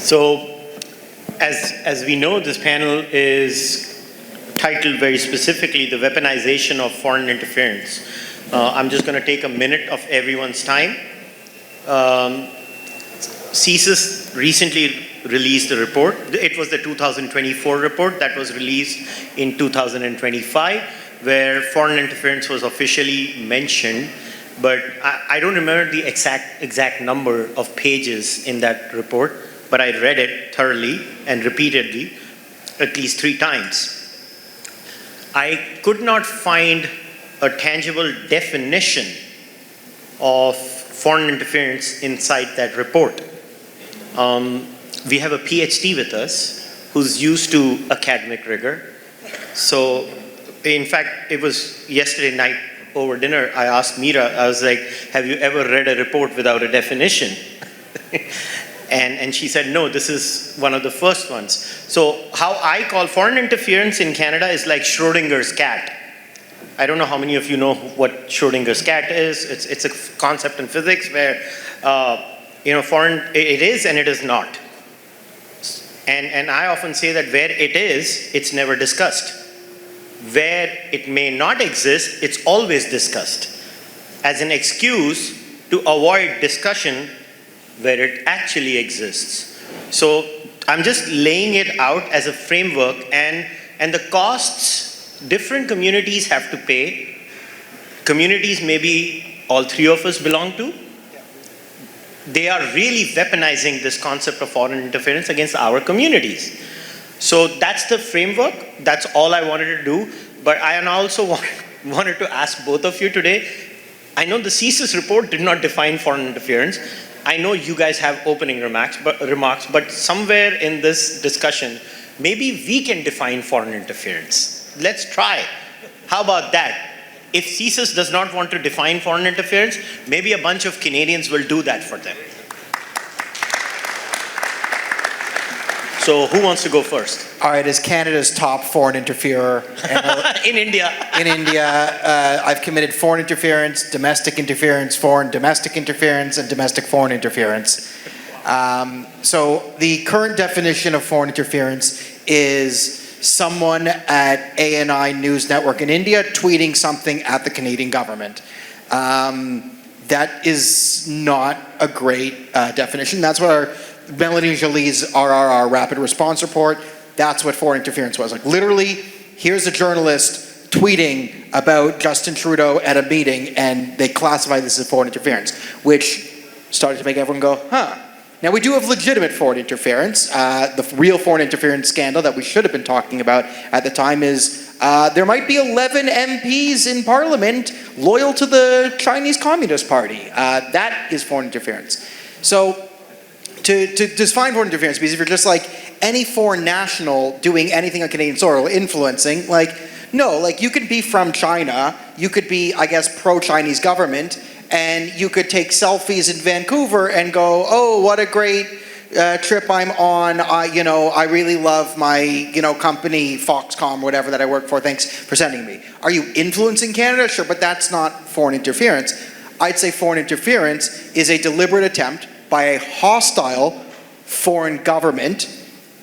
So, as we know, this panel is titled very specifically, The Weaponization of Foreign Interference. I'm just going to take a minute of everyone's time. CSIS recently released a report. It was the 2024 report that was released in 2025, where foreign interference was officially mentioned. But I don't remember the exact number of pages in that report, but I read it thoroughly and repeatedly, at least 3 times. I could not find a tangible definition of foreign interference inside that report. We have a PhD with us who's used to academic rigor. So, in fact, it was yesterday night over dinner, I asked Meera, I was like, have you ever read a report without a definition? And she said, no, this is one of the first ones. So how I call foreign interference in Canada is like Schrodinger's cat. I don't know how many of you know what Schrodinger's cat is. It's a concept in physics where, foreign, it is and it is not. And I often say that where it is, it's never discussed. Where it may not exist, it's always discussed as an excuse to avoid discussion where it actually exists. So I'm just laying it out as a framework, and the costs different communities have to pay. Communities maybe all 3 of us belong to. They are really weaponizing this concept of foreign interference against our communities. So that's the framework. That's all I wanted to do. But I also wanted to ask both of you today. I know the CSIS report did not define foreign interference. I know you guys have opening remarks, but somewhere in this discussion, maybe we can define foreign interference. Let's try. How about that? If CSIS does not want to define foreign interference, maybe a bunch of Canadians will do that for them. So who wants to go first? All right, as Canada's top foreign interferer in India, I've committed foreign interference, domestic interference, foreign domestic interference, and domestic foreign interference. So the current definition of foreign interference is someone at ANI News Network in India tweeting something at the Canadian government. That is not a great definition. That's what our Melanie Jolie's RRR rapid response report, that's what foreign interference was. Like literally, here's a journalist tweeting about Justin Trudeau at a meeting, and they classify this as foreign interference, which started to make everyone go, huh. Now we do have legitimate foreign interference. The real foreign interference scandal that we should have been talking about at the time is there might be 11 MPs in Parliament loyal to the Chinese Communist Party. That is foreign interference. So to define foreign interference, because if you're just like any foreign national doing anything on Canadian soil, influencing, like, no, like you could be from China, you could be, I guess, pro-Chinese government, and you could take selfies in Vancouver and go, oh, what a great trip I'm on. I really love my, company, Foxcom, whatever that I work for. Thanks for sending me. Are you influencing Canada? Sure, but that's not foreign interference. I'd say foreign interference is a deliberate attempt by a hostile foreign government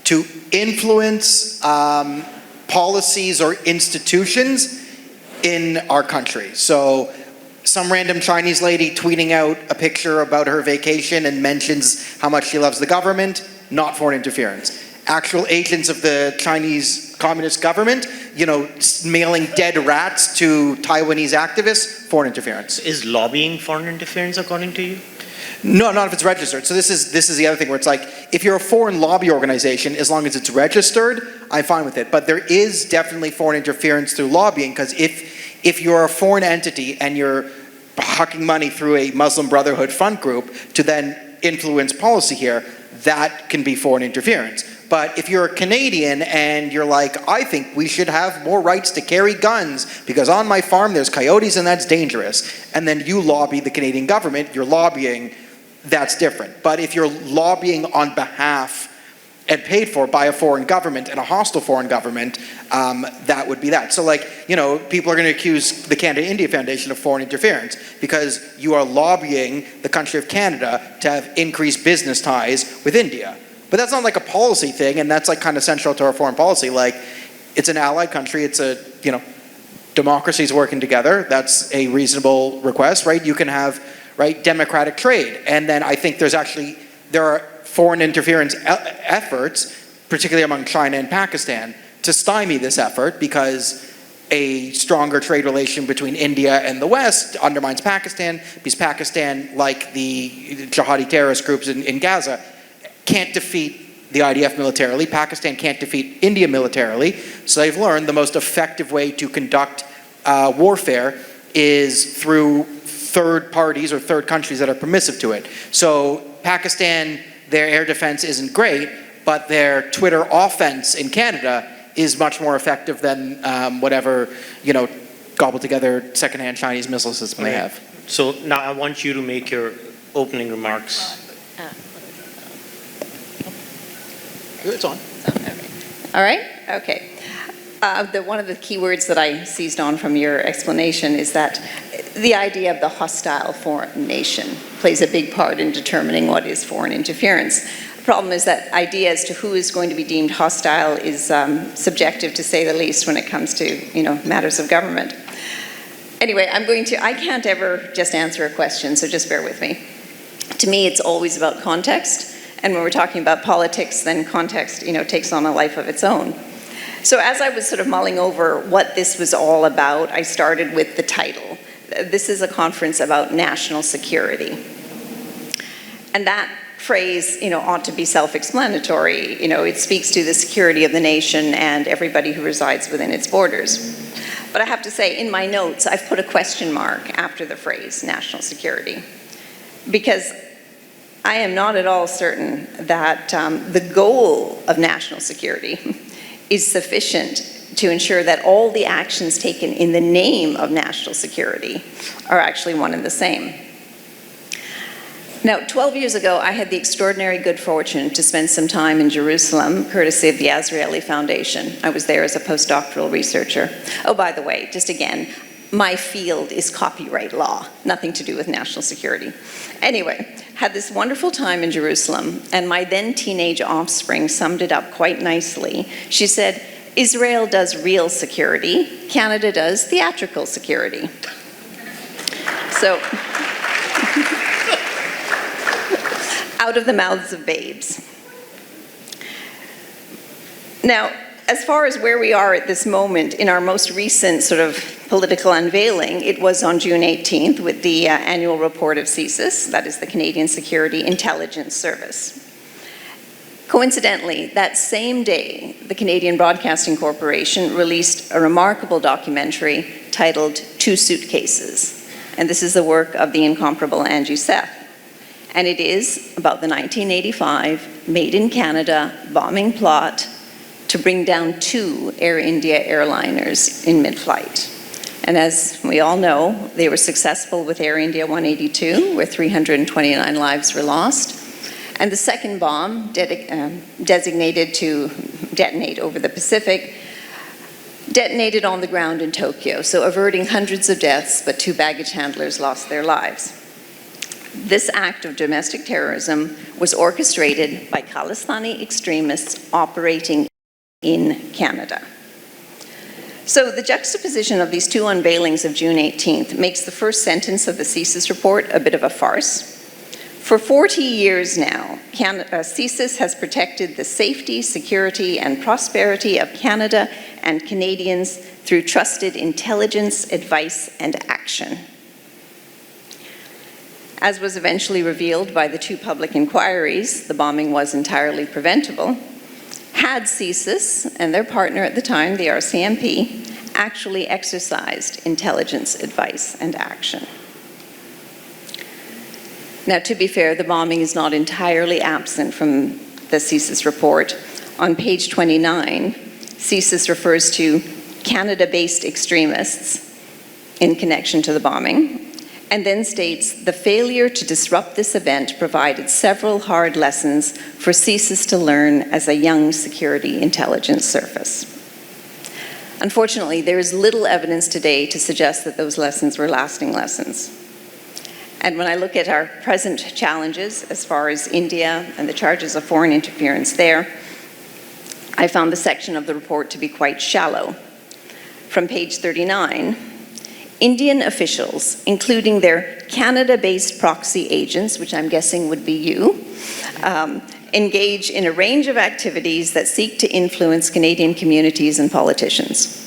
to influence policies or institutions in our country. So some random Chinese lady tweeting out a picture about her vacation and mentions how much she loves the government, not foreign interference. Actual agents of the Chinese Communist government, mailing dead rats to Taiwanese activists, foreign interference. Is lobbying foreign interference according to you? No, not if it's registered. So this is the other thing where it's like, if you're a foreign lobby organization, as long as it's registered, I'm fine with it. But there is definitely foreign interference through lobbying, because if you're a foreign entity and you're hucking money through a Muslim Brotherhood front group to then influence policy here, that can be foreign interference. But if you're a Canadian and you're like, I think we should have more rights to carry guns because on my farm there's coyotes and that's dangerous, and then you lobby the Canadian government, you're lobbying, that's different. But if you're lobbying on behalf and paid for by a foreign government and a hostile foreign government, that would be that. So people are going to accuse the Canada-India Foundation of foreign interference because you are lobbying the country of Canada to have increased business ties with India. But that's not like a policy thing, and that's like kind of central to our foreign policy. Like, it's an allied country, it's a, democracies working together. That's a reasonable request, right? You can have, right, democratic trade. And then I think there are foreign interference efforts, particularly among China and Pakistan, to stymie this effort because a stronger trade relation between India and the West undermines Pakistan, because Pakistan, like the jihadi terrorist groups in Gaza, can't defeat the IDF militarily. Pakistan can't defeat India militarily. So they've learned the most effective way to conduct warfare is through third parties or third countries that are permissive to it. So Pakistan, their air defense isn't great, but their Twitter offense in Canada is much more effective than whatever, gobbled together secondhand Chinese missile system they have. So now I want you to make your opening remarks. It's on. All right, okay. One of the key words that I seized on from your explanation is that the idea of the hostile foreign nation plays a big part in determining what is foreign interference. The problem is that idea as to who is going to be deemed hostile is subjective, to say the least, when it comes to matters of government. Anyway, I can't ever just answer a question, so just bear with me. To me, it's always about context. And when we're talking about politics, then context, takes on a life of its own. So as I was sort of mulling over what this was all about, I started with the title. This is a conference about national security. And that phrase, ought to be self-explanatory. It speaks to the security of the nation and everybody who resides within its borders. But I have to say, in my notes, I've put a question mark after the phrase national security, because I am not at all certain that the goal of national security is sufficient to ensure that all the actions taken in the name of national security are actually one and the same. Now, 12 years ago, I had the extraordinary good fortune to spend some time in Jerusalem, courtesy of the Azrieli Foundation. I was there as a postdoctoral researcher. Oh, by the way, just again, my field is copyright law, nothing to do with national security. Anyway, had this wonderful time in Jerusalem, and my then teenage offspring summed it up quite nicely. She said, Israel does real security, Canada does theatrical security. So, out of the mouths of babes. Now, as far as where we are at this moment in our most recent sort of political unveiling, it was on June 18th with the annual report of CSIS, that is the Canadian Security Intelligence Service. Coincidentally, that same day, the Canadian Broadcasting Corporation released a remarkable documentary titled Two Suitcases. And this is the work of the incomparable Angie Seth. And it is about the 1985 Made in Canada bombing plot to bring down 2 Air India airliners in mid-flight. And as we all know, they were successful with Air India 182, where 329 lives were lost. And the second bomb, designated to detonate over the Pacific, detonated on the ground in Tokyo, so averting hundreds of deaths, but 2 baggage handlers lost their lives. This act of domestic terrorism was orchestrated by Khalistani extremists operating in Canada. So the juxtaposition of these 2 unveilings of June 18th makes the first sentence of the CSIS report a bit of a farce. For 40 years now, CSIS has protected the safety, security, and prosperity of Canada and Canadians through trusted intelligence, advice, and action. As was eventually revealed by the 2 public inquiries, the bombing was entirely preventable. Had CSIS and their partner at the time, the RCMP, actually exercised intelligence, advice, and action. Now, to be fair, the bombing is not entirely absent from the CSIS report. On page 29, CSIS refers to Canada-based extremists in connection to the bombing, and then states, the failure to disrupt this event provided several hard lessons for CSIS to learn as a young security intelligence service. Unfortunately, there is little evidence today to suggest that those lessons were lasting lessons. And when I look at our present challenges as far as India and the charges of foreign interference there, I found the section of the report to be quite shallow. From page 39, Indian officials, including their Canada-based proxy agents, which I'm guessing would be you, engage in a range of activities that seek to influence Canadian communities and politicians.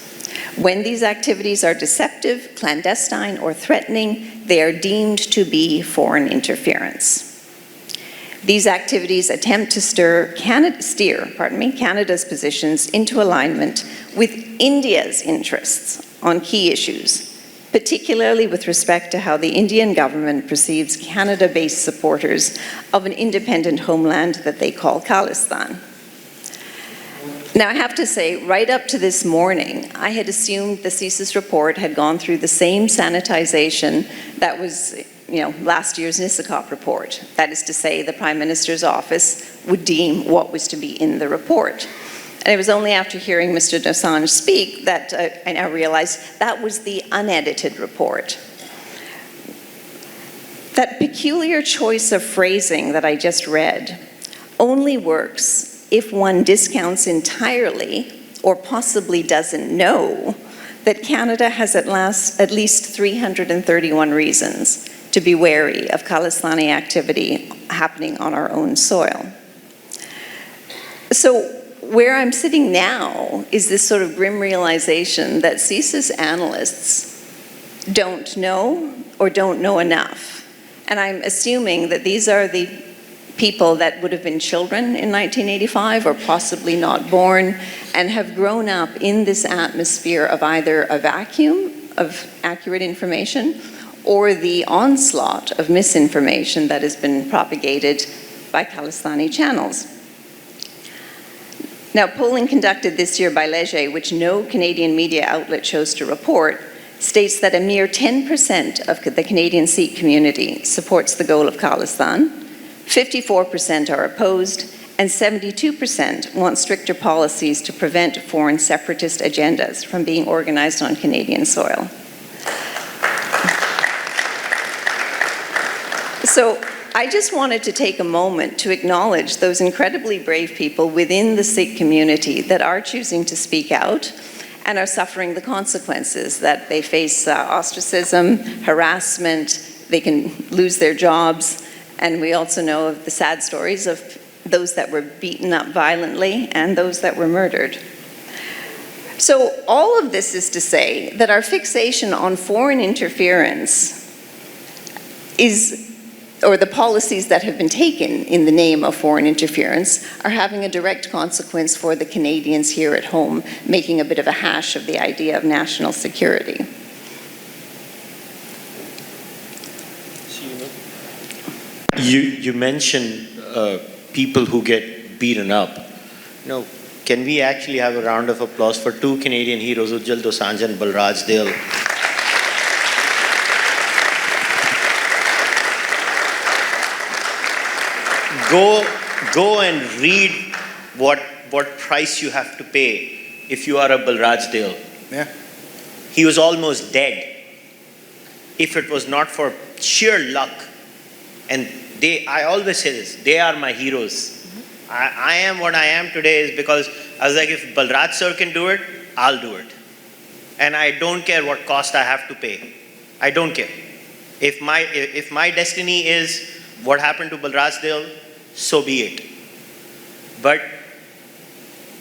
When these activities are deceptive, clandestine, or threatening, they are deemed to be foreign interference. These activities attempt to steer Canada's positions into alignment with India's interests on key issues, particularly with respect to how the Indian government perceives Canada-based supporters of an independent homeland that they call Khalistan. Now, I have to say, right up to this morning, I had assumed the CSIS report had gone through the same sanitization that was, last year's NISACOP report. That is to say, the Prime Minister's office would deem what was to be in the report. And it was only after hearing Mr. Dosanjh speak that I now realized that was the unedited report. That peculiar choice of phrasing that I just read only works if one discounts entirely, or possibly doesn't know, that Canada has at least 331 reasons to be wary of Khalistani activity happening on our own soil. So where I'm sitting now is this sort of grim realization that CSIS analysts don't know or don't know enough. And I'm assuming that these are the people that would have been children in 1985 or possibly not born and have grown up in this atmosphere of either a vacuum of accurate information or the onslaught of misinformation that has been propagated by Khalistani channels. Now, polling conducted this year by Leger, which no Canadian media outlet chose to report, states that a mere 10% of the Canadian Sikh community supports the goal of Khalistan, 54% are opposed, and 72% want stricter policies to prevent foreign separatist agendas from being organized on Canadian soil. So I just wanted to take a moment to acknowledge those incredibly brave people within the Sikh community that are choosing to speak out and are suffering the consequences, that they face ostracism, harassment, they can lose their jobs, and we also know of the sad stories of those that were beaten up violently and those that were murdered. So all of this is to say that our fixation on foreign interference or the policies that have been taken in the name of foreign interference are having a direct consequence for the Canadians here at home, making a bit of a hash of the idea of national security. You mentioned people who get beaten up. Can we actually have a round of applause for two Canadian heroes, Ujjwal Dosanjh and Balraj Dale? Go and read what price you have to pay if you are a Balraj Dale. Yeah. He was almost dead. If it was not for sheer luck, and I always say this, they are my heroes. I am what I am today is because I was like, if Balraj sir can do it, I'll do it. And I don't care what cost I have to pay. I don't care. If my destiny is what happened to Balraj Dale, so be it. But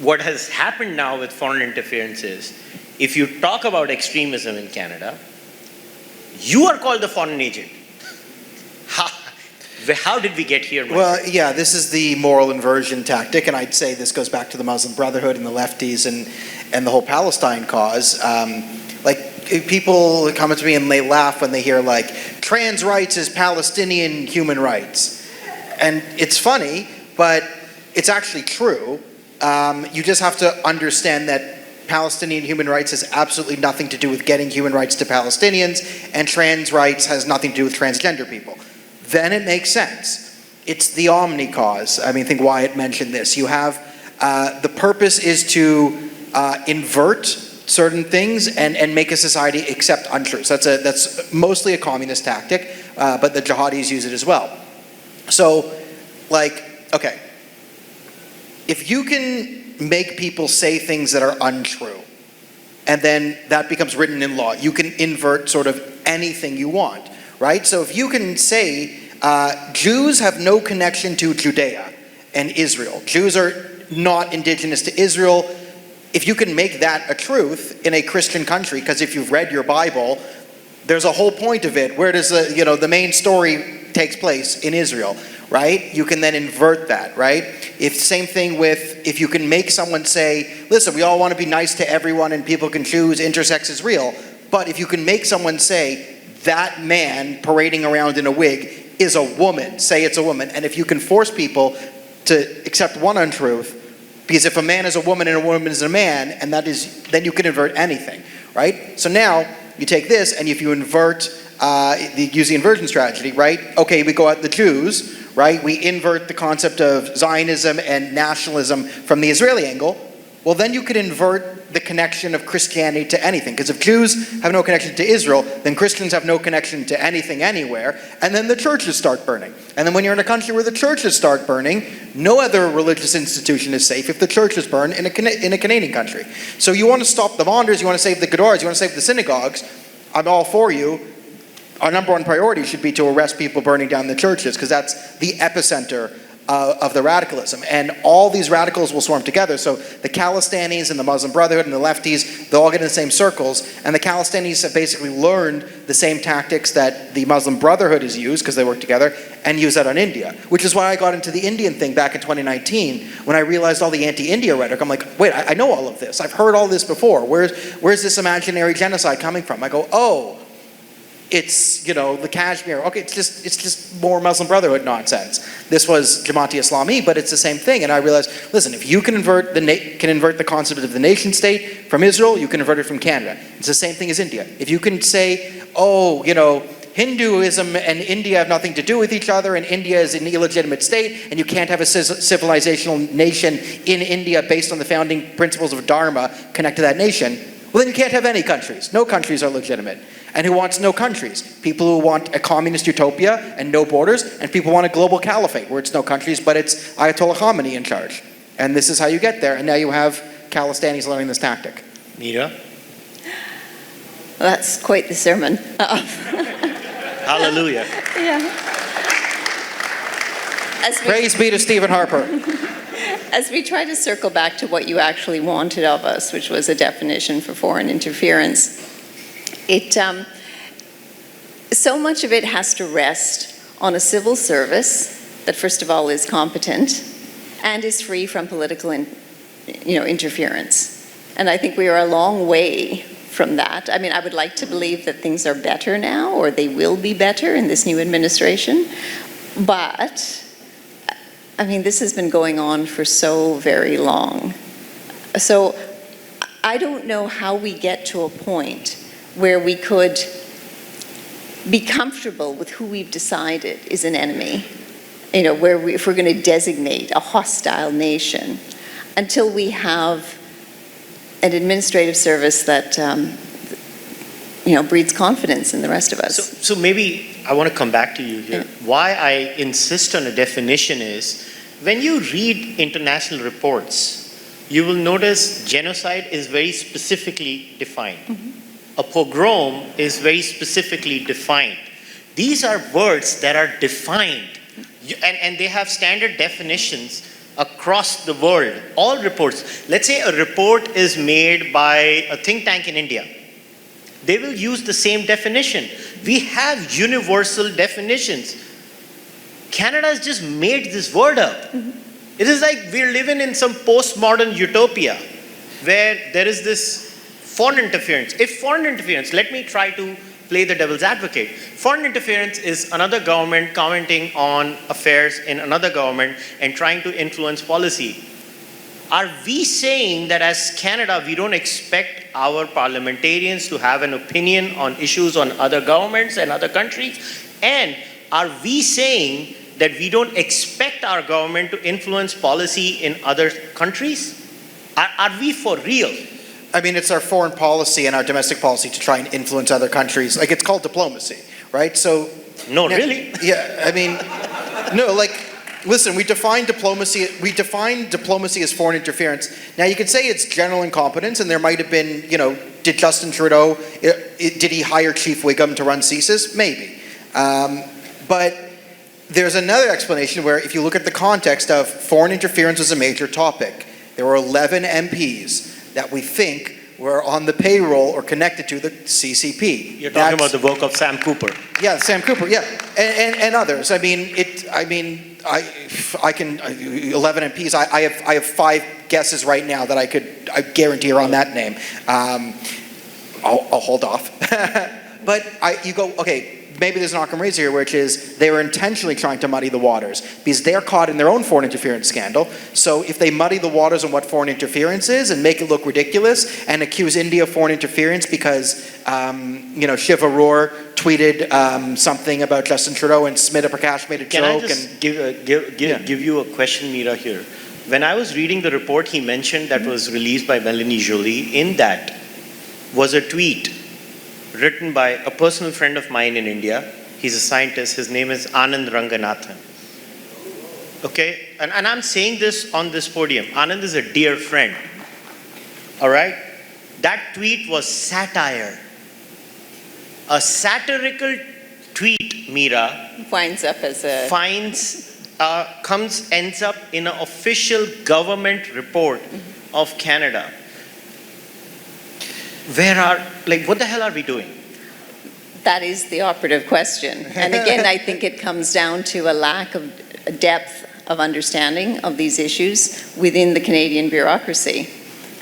what has happened now with foreign interference is, if you talk about extremism in Canada, you are called the foreign agent. How did we get here? Well, yeah, this is the moral inversion tactic, and I'd say this goes back to the Muslim Brotherhood and the lefties and the whole Palestine cause. People come up to me and they laugh when they hear trans rights is Palestinian human rights. And it's funny, but it's actually true. You just have to understand that Palestinian human rights has absolutely nothing to do with getting human rights to Palestinians, and trans rights has nothing to do with transgender people. Then it makes sense. It's the omni cause. I think Wyatt mentioned this. You have, the purpose is to invert certain things and make a society accept untruths. That's mostly a communist tactic, but the jihadis use it as well. So, okay, if you can make people say things that are untrue, and then that becomes written in law, you can invert sort of anything you want, right? So if you can say, Jews have no connection to Judea and Israel. Jews are not indigenous to Israel. If you can make that a truth in a Christian country, because if you've read your Bible, there's a whole point of it. Where does the main story takes place in Israel, right? You can then invert that, right? Same thing with, if you can make someone say, listen, we all want to be nice to everyone and people can choose, intersex is real. But if you can make someone say, that man parading around in a wig is a woman, say it's a woman. And if you can force people to accept one untruth, because if a man is a woman and a woman is a man, and that is, then you can invert anything, right? So now you take this and if you invert, use the inversion strategy, right? Okay, we go at the Jews, right? We invert the concept of Zionism and nationalism from the Israeli angle. Well, then you could invert the connection of Christianity to anything. Because if Jews have no connection to Israel, then Christians have no connection to anything anywhere. And then the churches start burning. And then when you're in a country where the churches start burning, no other religious institution is safe if the churches burn in a Canadian country. So you want to stop the Monders, you want to save the Gedoras, you want to save the synagogues. I'm all for you. Our number one priority should be to arrest people burning down the churches, because that's the epicenter of the radicalism. And all these radicals will swarm together. So the Khalistanis and the Muslim Brotherhood and the lefties, they'll all get in the same circles. And the Khalistanis have basically learned the same tactics that the Muslim Brotherhood has used, because they work together, and use that on India. Which is why I got into the Indian thing back in 2019, when I realized all the anti-India rhetoric. I'm like, wait, I know all of this. I've heard all this before. Where's this imaginary genocide coming from? I go, oh, it's, the Kashmir. Okay, it's just more Muslim Brotherhood nonsense. This was Jamaat-e-Islami, but it's the same thing. And I realized, listen, if you can invert the concept of the nation state from Israel, you can invert it from Canada. It's the same thing as India. If you can say, Hinduism and India have nothing to do with each other, and India is an illegitimate state, and you can't have a civilizational nation in India based on the founding principles of Dharma connect to that nation, well, then you can't have any countries. No countries are legitimate. And who wants no countries? People who want a communist utopia and no borders, and people want a global caliphate where it's no countries, but it's Ayatollah Khamenei in charge. And this is how you get there. And now you have Khalistanis learning this tactic. Meera? Well, that's quite the sermon. Hallelujah. Yeah. Praise be to Stephen Harper. As we try to circle back to what you actually wanted of us, which was a definition for foreign interference, so much of it has to rest on a civil service that, first of all, is competent and is free from political interference. And I think we are a long way from that. I mean, I would like to believe that things are better now, or they will be better in this new administration. But, I mean, this has been going on for so very long. So I don't know how we get to a point where we could be comfortable with who we've decided is an enemy, if we're going to designate a hostile nation, until we have an administrative service that, breeds confidence in the rest of us. So maybe I want to come back to you here. Yeah. Why I insist on a definition is, when you read international reports, you will notice genocide is very specifically defined. Mm-hmm. A pogrom is very specifically defined. These are words that are defined, and they have standard definitions across the world. All reports, let's say a report is made by a think tank in India. They will use the same definition. We have universal definitions. Canada has just made this word up. Mm-hmm. It is like we're living in some postmodern utopia where there is this foreign interference. If foreign interference, let me try to play the devil's advocate. Foreign interference is another government commenting on affairs in another government and trying to influence policy. Are we saying that as Canada, we don't expect our parliamentarians to have an opinion on issues on other governments and other countries? And are we saying that we don't expect our government to influence policy in other countries? Are we for real? I mean, it's our foreign policy and our domestic policy to try and influence other countries. Like, it's called diplomacy, right? So No, really? Yeah, I mean, no, like, listen, we define diplomacy as foreign interference. Now, you could say it's general incompetence, and there might have been, did Justin Trudeau, did he hire Chief Wiggum to run CSIS? Maybe. But there's another explanation where if you look at the context of foreign interference was a major topic, there were 11 MPs that we think were on the payroll or connected to the CCP. You're talking about the work of Sam Cooper. Yeah, Sam Cooper, yeah, and others. I can 11 MPs. I have 5 guesses right now that I guarantee are on that name. I'll hold off. But you go, okay, maybe there's an Occam razor here, which is they were intentionally trying to muddy the waters because they're caught in their own foreign interference scandal. So if they muddy the waters on what foreign interference is and make it look ridiculous and accuse India of foreign interference because, Shiv Arora tweeted something about Justin Trudeau and Smita Prakash made a Can joke. I just give you a question, Meera, here? When I was reading the report he mentioned that was released by Melanie Joly, in that was a tweet written by a personal friend of mine in India. He's a scientist. His name is Anand Ranganathan. Okay? And I'm saying this on this podium. Anand is a dear friend. All right? That tweet was satire. A satirical tweet, Meera, ends up in an official government report of Canada. What the hell are we doing? That is the operative question. And again, I think it comes down to a lack of depth of understanding of these issues within the Canadian bureaucracy.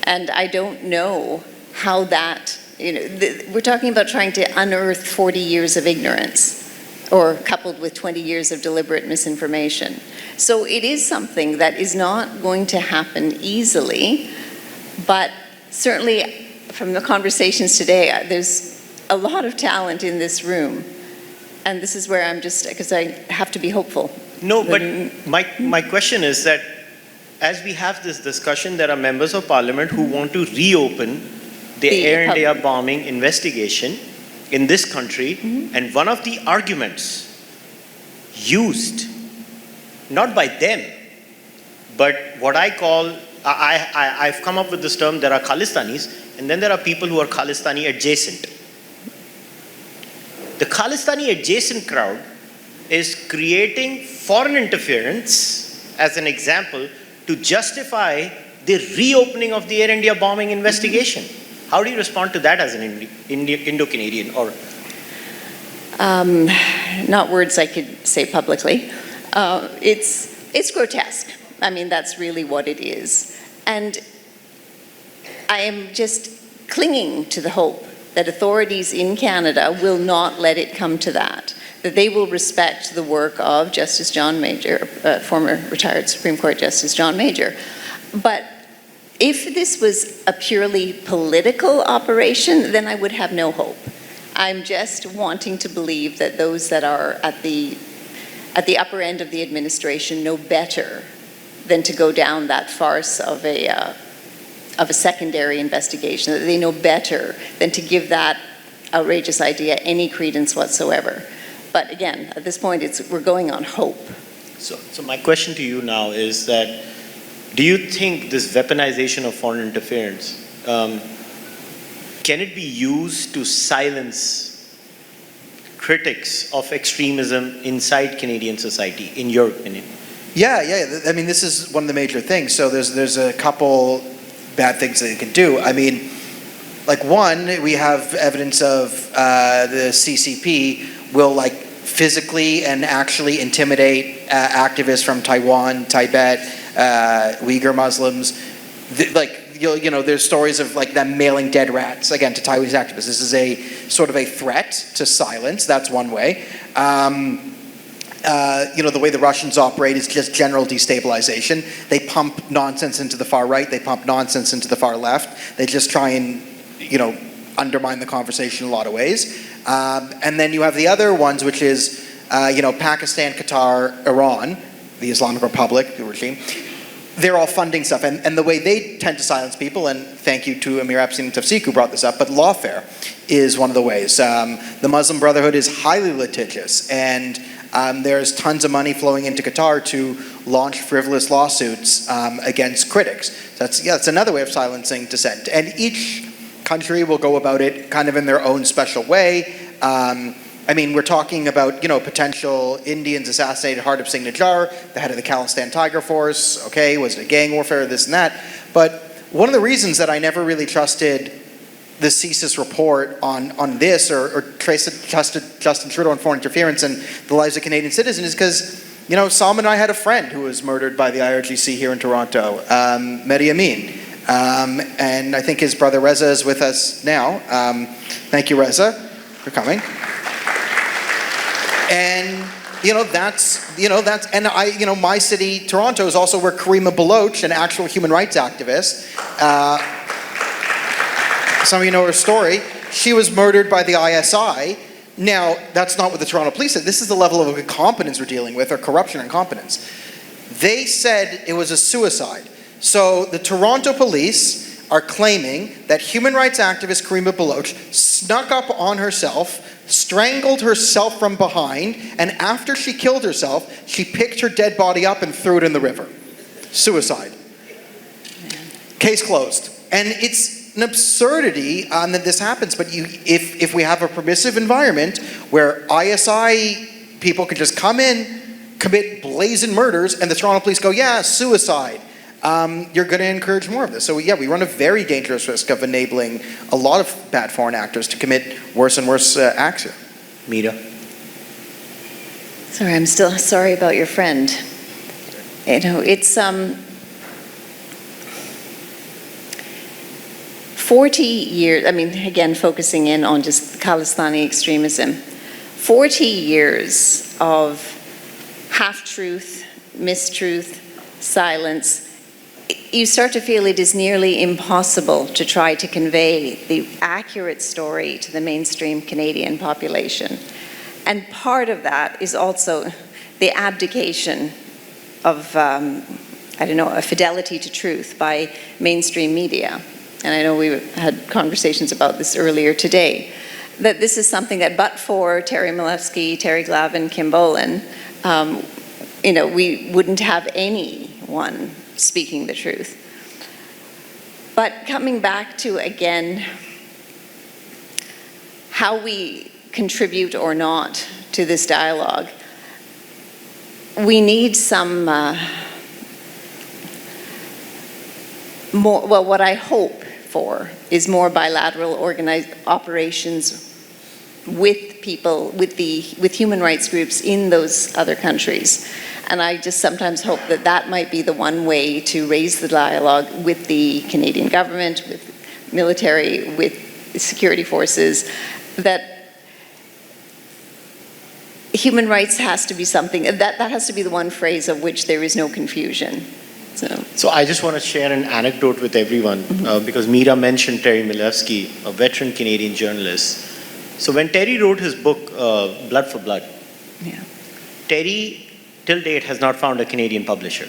And I don't know how that, we're talking about trying to unearth 40 years of ignorance, or coupled with 20 years of deliberate misinformation. So it is something that is not going to happen easily, but certainly from the conversations today, there's a lot of talent in this room. And this is where I'm because I have to be hopeful. No, but my question is that as we have this discussion, there are members of parliament who want to reopen the Air India bombing investigation in this country. And one of the arguments used, not by them, but what I call, I've come up with this term, there are Khalistanis, and then there are people who are Khalistani adjacent. The Khalistani adjacent crowd is creating foreign interference, as an example, to justify the reopening of the Air India bombing investigation. How do you respond to that as an Indo-Canadian? Or not words I could say publicly. It's grotesque. I mean, that's really what it is. And I am just clinging to the hope that authorities in Canada will not let it come to that they will respect the work of Justice John Major, former retired Supreme Court Justice John Major. But if this was a purely political operation, then I would have no hope. I'm just wanting to believe that those that are at the upper end of the administration know better than to go down that farce of a secondary investigation, that they know better than to give that outrageous idea any credence whatsoever. But again, at this point, we're going on hope. So my question to you now is that, do you think this weaponization of foreign interference, can it be used to silence critics of extremism inside Canadian society, in your opinion? Yeah. I mean, this is one of the major things. So there's a couple bad things that it can do. I mean, like one, we have evidence of the CCP will physically and actually intimidate activists from Taiwan, Tibet, Uyghur Muslims. There's stories of them mailing dead rats, again, to Taiwanese activists. This is a sort of a threat to silence. That's one way. The way the Russians operate is just general destabilization. They pump nonsense into the far right. They pump nonsense into the far left. They just try and, undermine the conversation in a lot of ways. And then you have the other ones, which is, Pakistan, Qatar, Iran, the Islamic Republic, the regime. they're all funding stuff. And the way they tend to silence people, and thank you to Amir Epstein and Tafsik who brought this up, but Lawfare is one of the ways. The Muslim Brotherhood is highly litigious, and there's tons of money flowing into Qatar to launch frivolous lawsuits against critics. So that's another way of silencing dissent. And each country will go about it kind of in their own special way. I mean, we're talking about, potential Indians assassinated Hardip Singh Najjar, the head of the Khalistan Tiger Force, okay, was it gang warfare, this and that. But one of the reasons that I never really trusted the CSIS report on this or trusted Justin Trudeau on foreign interference and the lives of Canadian citizens is because, Salman and I had a friend who was murdered by the IRGC here in Toronto, Mehdi Amin. And I think his brother Reza is with us now. Thank you, Reza, for coming. And my city, Toronto, is also where Karima Baloch, an actual human rights activist, some of you know her story, she was murdered by the ISI. Now, that's not what the Toronto police said. This is the level of incompetence we're dealing with, or corruption and incompetence. They said it was a suicide. So the Toronto police are claiming that human rights activist Karima Baloch snuck up on herself, strangled herself from behind, and after she killed herself, she picked her dead body up and threw it in the river. Suicide. Case closed. And it's an absurdity that this happens, but if we have a permissive environment where ISI people can just come in, commit blazing murders, and the Toronto police go, yeah, suicide, you're going to encourage more of this. So yeah, we run a very dangerous risk of enabling a lot of bad foreign actors to commit worse and worse acts here. Meera. Sorry, I'm still sorry about your friend. It's 40 years, again, focusing in on just Khalistani extremism, 40 years of half-truth, mistruth, silence. You start to feel it is nearly impossible to try to convey the accurate story to the mainstream Canadian population. And part of that is also the abdication of, a fidelity to truth by mainstream media. And I know we had conversations about this earlier today, that this is something that but for Terry Milewski, Terry Glavin, Kim Bolan, we wouldn't have anyone speaking the truth. But coming back to, again, how we contribute or not to this dialogue, we need some more, well, what I hope for is more bilateral organized operations with people, with human rights groups in those other countries. And I just sometimes hope that that might be the one way to raise the dialogue with the Canadian government, with military, with security forces, that human rights has to be something, that has to be the one phrase of which there is no confusion. So I just want to share an anecdote with everyone, because Meera mentioned Terry Milewski, a veteran Canadian journalist. So when Terry wrote his book, Blood for Blood, Terry, till date, has not found a Canadian publisher.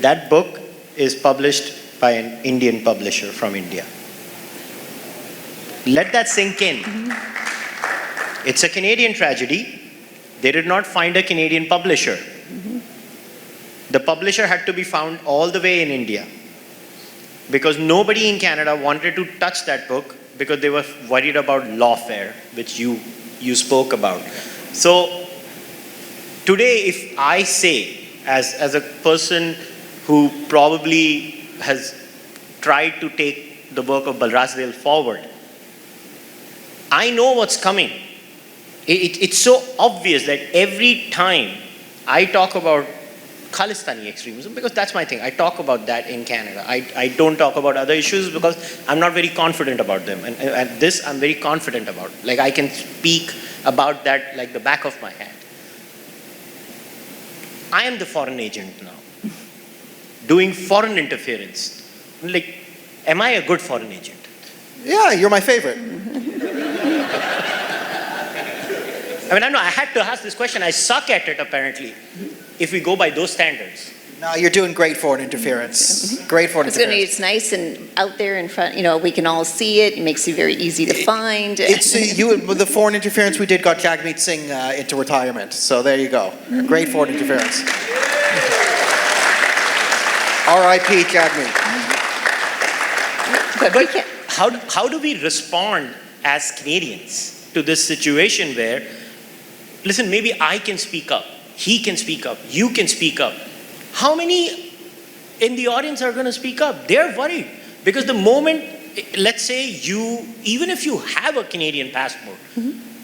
That book is published by an Indian publisher from India. Let that sink in. It's a Canadian tragedy. They did not find a Canadian publisher. The publisher had to be found all the way in India because nobody in Canada wanted to touch that book because they were worried about lawfare, which you spoke about. So today, if I say, as a person who probably has tried to take the work of Balrasdale forward, I know what's coming. It's so obvious that every time I talk about Khalistani extremism, because that's my thing. I talk about that in Canada. I don't talk about other issues because I'm not very confident about them. And this I'm very confident about. Like I can speak about that like the back of my hand. I am the foreign agent now, doing foreign interference. Like, am I a good foreign agent? Yeah, you're my favorite. I mean, I know I had to ask this question. I suck at it, apparently, if we go by those standards. No, you're doing great foreign interference. Great foreign interference. It's nice and out there in front, we can all see it. It makes it very easy to find. The foreign interference we did got Jagmeet Singh into retirement. So there you go. Great foreign interference. R.I.P. Jagmeet. But how do we respond as Canadians to this situation where, listen, maybe I can speak up, he can speak up, you can speak up. How many in the audience are going to speak up? They're worried because the moment, let's say even if you have a Canadian passport,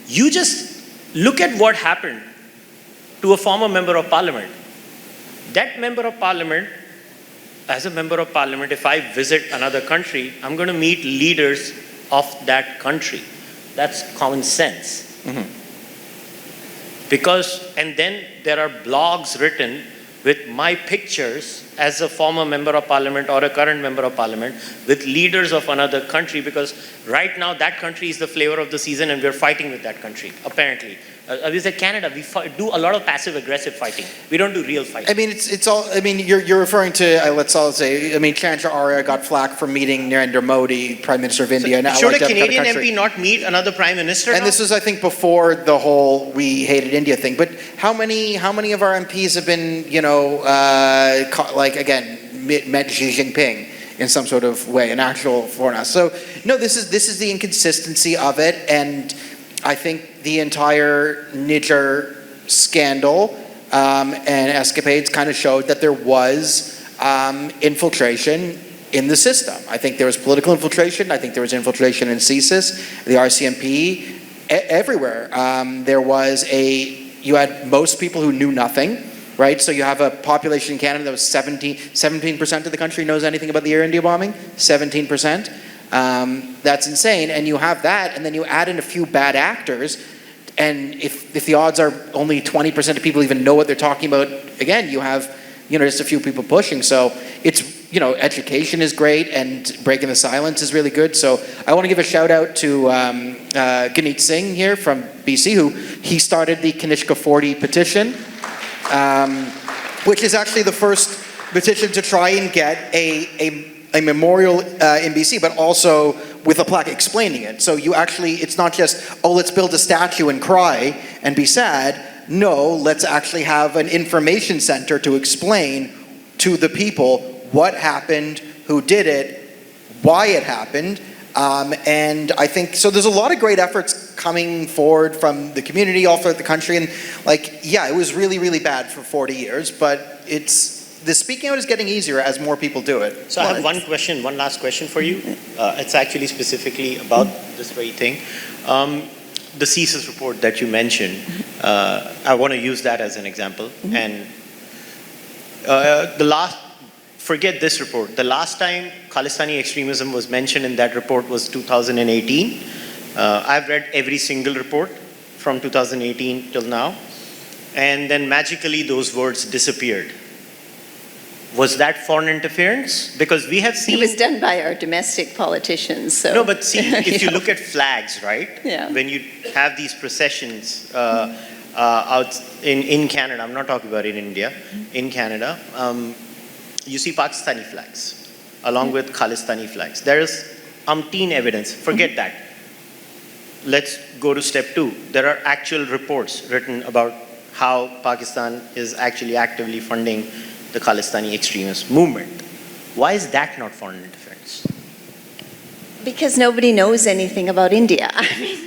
you just look at what happened to a former member of parliament. That member of parliament, as a member of parliament, if I visit another country, I'm going to meet leaders of that country. That's common sense. And then there are blogs written with my pictures as a former member of parliament or a current member of parliament with leaders of another country, because right now that country is the flavor of the season and we're fighting with that country, apparently. We say Canada, we do a lot of passive-aggressive fighting. We don't do real fighting. I mean, it's all. I mean, you're referring to. Let's all say. I mean, Chandra Arya got flack for meeting Narendra Modi, Prime Minister of India. So should a Canadian MP not meet ananother Prime Minister? And this was, I think, before the whole "we hated India" thing. But how many of our MPs have been, met Xi Jinping in some sort of way, an actual foreigner? So no, this is the inconsistency of it, and I think the entire Niger scandal and escapades kind of showed that there was infiltration in the system. I think there was political infiltration. I think there was infiltration in CSIS, the RCMP, everywhere. You had most people who knew nothing, right? So you have a population in Canada that was 17% of the country knows anything about the Air India bombing, 17%. That's insane. And you have that, and then you add in a few bad actors, and if the odds are only 20% of people even know what they're talking about, again, you have, just a few people pushing. So it's, education is great, and breaking the silence is really good. So I want to give a shout out to Ganeet Singh here from BC, he started the Kanishka 40 petition, which is actually the first petition to try and get a memorial in BC, but also with a plaque explaining it. So it's not just, let's build a statue and cry and be sad. No, let's actually have an information center to explain to the people what happened, who did it, why it happened. And I think, so there's a lot of great efforts coming forward from the community all throughout the country. And it was really, really bad for 40 years, but the speaking out is getting easier as more people do it. So I have one last question for you. It's actually specifically about this very thing. The CSIS report that you mentioned, I want to use that as an example. And forget this report. The last time Khalistani extremism was mentioned in that report was 2018. I've read every single report from 2018 till now. And then magically those words disappeared. Was that foreign interference? Because we have seen... It was done by our domestic politicians, so... No, but see, if you look at flags, right? Yeah. When you have these processions out in Canada, I'm not talking about in India, in Canada, you see Pakistani flags, along with Khalistani flags. There is umpteen evidence. Forget that. Let's go to step 2. There are actual reports written about how Pakistan is actually actively funding the Khalistani extremist movement. Why is that not foreign interference? Because nobody knows anything about India. I mean,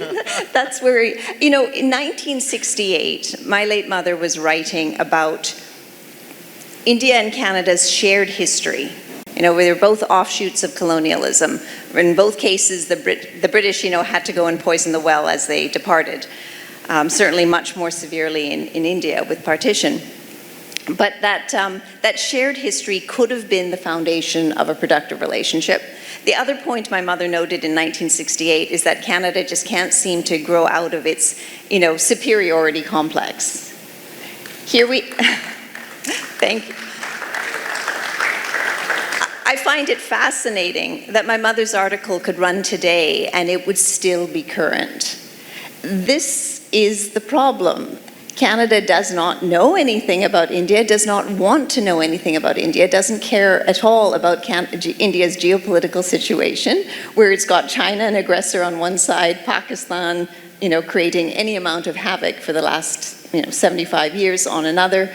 that's where, in 1968, my late mother was writing about India and Canada's shared history. They were both offshoots of colonialism. In both cases, the British, had to go and poison the well as they departed. Certainly much more severely in India with partition. But that shared history could have been the foundation of a productive relationship. The other point my mother noted in 1968 is that Canada just can't seem to grow out of its, superiority complex. Thank you. I find it fascinating that my mother's article could run today and it would still be current. This is the problem. Canada does not know anything about India, does not want to know anything about India, doesn't care at all about India's geopolitical situation, where it's got China, an aggressor on one side, Pakistan, creating any amount of havoc for the last, 75 years on another.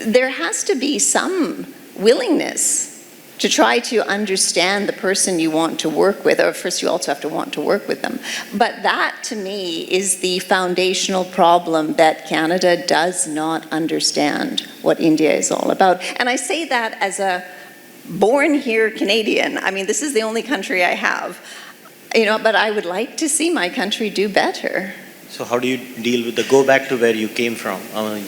There has to be some willingness to try to understand the person you want to work with, or first you also have to want to work with them. But that, to me, is the foundational problem, that Canada does not understand what India is all about. And I say that as a born here Canadian. I mean, this is the only country I have, but I would like to see my country do better. So how do you deal with go back to where you came from?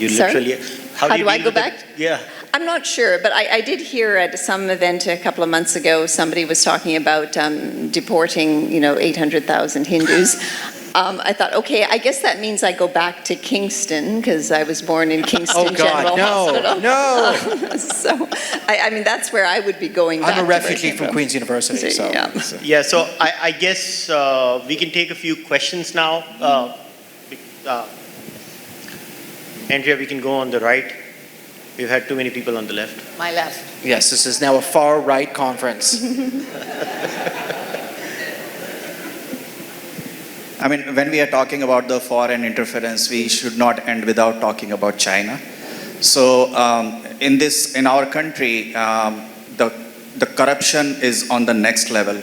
Sorry? How do I go back? Yeah. I'm not sure, but I did hear at some event a couple of months ago, somebody was talking about deporting, 800,000 Hindus. I thought, okay, I guess that means I go back to Kingston, because I was born in Kingston General Hospital. No. So, I mean, that's where I would be going back. I'm a refugee from Queen's University, so. Yeah, so I guess we can take a few questions now. Andrea, we can go on the right. We've had too many people on the left. My left. Yes, this is now a far-right conference. I mean, when we are talking about the foreign interference, we should not end without talking about China. So in our country, the corruption is on the next level.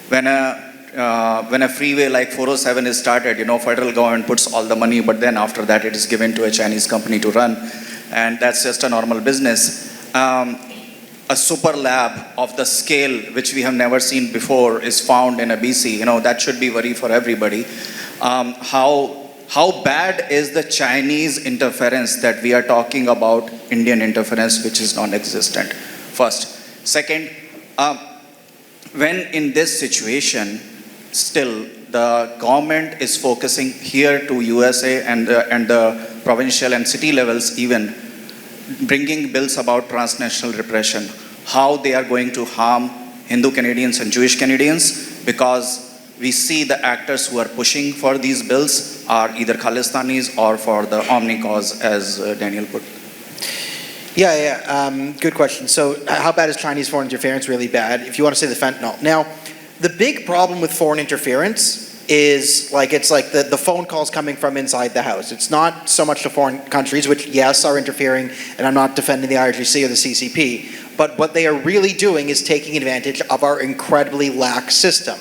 When a freeway like 407 is started, federal government puts all the money, but then after that it is given to a Chinese company to run. And that's just a normal business. A super lab of the scale which we have never seen before is found in a BC. That should be worry for everybody. How bad is the Chinese interference that we are talking about, Indian interference, which is non-existent? First. Second, when in this situation, still the government is focusing here to USA and the provincial and city levels even, bringing bills about transnational repression, how they are going to harm Hindu Canadians and Jewish Canadians, because we see the actors who are pushing for these bills are either Khalistanis or for the Omni cause, as Daniel put. Yeah, good question. So how bad is Chinese foreign interference? Really bad. If you want to say the fentanyl. Now, the big problem with foreign interference is it's like the phone calls coming from inside the house. It's not so much the foreign countries, which yes are interfering, and I'm not defending the IRGC or the CCP, but what they are really doing is taking advantage of our incredibly lax system.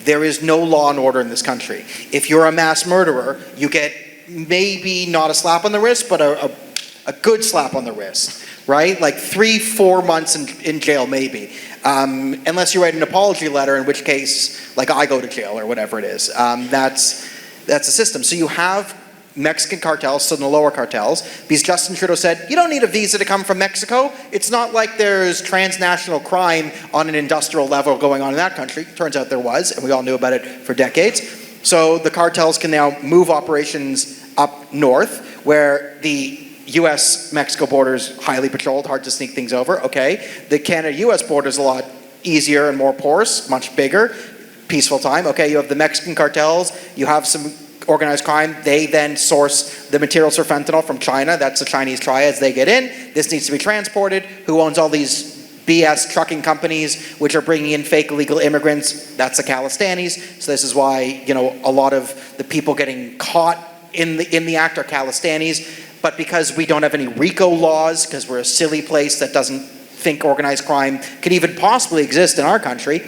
There is no law and order in this country. If you're a mass murderer, you get maybe not a slap on the wrist, but a good slap on the wrist, right? Like 3-4 months in jail maybe. Unless you write an apology letter, in which case, I go to jail or whatever it is. That's the system. So you have Mexican cartels, so the lower cartels, because Justin Trudeau said, you don't need a visa to come from Mexico. It's not like there's transnational crime on an industrial level going on in that country. Turns out there was, and we all knew about it for decades. So the cartels can now move operations up north, where the US-Mexico border is highly patrolled, hard to sneak things over, okay. The Canada-US border is a lot easier and more porous, much bigger, peaceful time, okay. You have the Mexican cartels, you have some organized crime, they then source the materials for fentanyl from China, that's the Chinese triads, they get in, this needs to be transported, who owns all these BS trucking companies which are bringing in fake illegal immigrants, that's the Khalistanis, so this is why, a lot of the people getting caught in the act are Khalistanis. But because we don't have any RICO laws, because we're a silly place that doesn't think organized crime could even possibly exist in our country,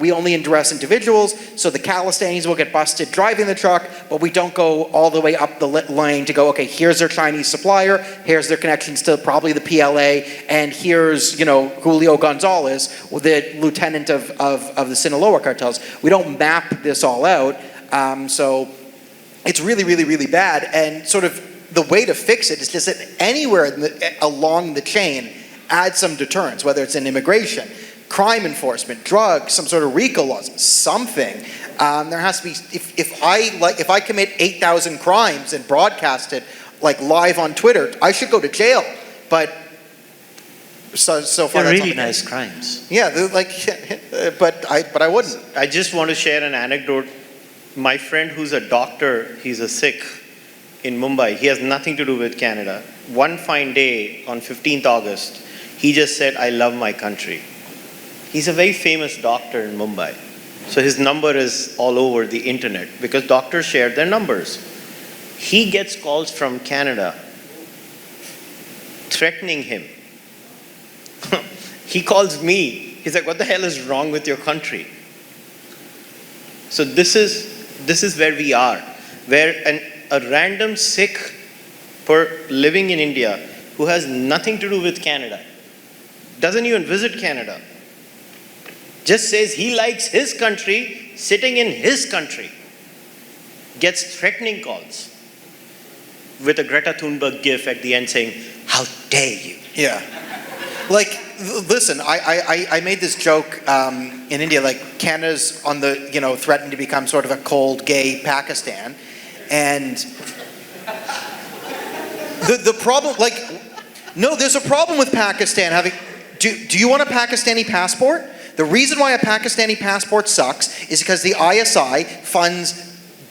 we only address individuals, so the Khalistanis will get busted driving the truck, but we don't go all the way up the lane to go, okay, here's their Chinese supplier, here's their connections to probably the PLA, and here's, Julio Gonzalez, the lieutenant of the Sinaloa cartels. We don't map this all out, so it's really, really, really bad, and sort of the way to fix it is just that anywhere along the chain, add some deterrence, whether it's in immigration, crime enforcement, drugs, some sort of RICO laws, something. There has to be, if I commit 8,000 crimes and broadcast it live on Twitter, I should go to jail. But so far, they're that's really nice crimes. Yeah, but I wouldn't. I just want to share an anecdote. My friend who's a doctor, he's a Sikh in Mumbai. He has nothing to do with Canada. One fine day on 15th August, he just said, I love my country. He's a very famous doctor in Mumbai. So his number is all over the internet because doctors share their numbers. He gets calls from Canada threatening him. He calls me. He's like, what the hell is wrong with your country? So this is where we are, where a random Sikh living in India who has nothing to do with Canada, doesn't even visit Canada, just says he likes his country, sitting in his country, gets threatening calls with a Greta Thunberg gif at the end saying, how dare you? Yeah. Like, listen, I made this joke in India, like Canada's on the, threatening to become sort of a cold, gay Pakistan. And the problem, like, no, there's a problem with Pakistan having, do you want a Pakistani passport? The reason why a Pakistani passport sucks is because the ISI funds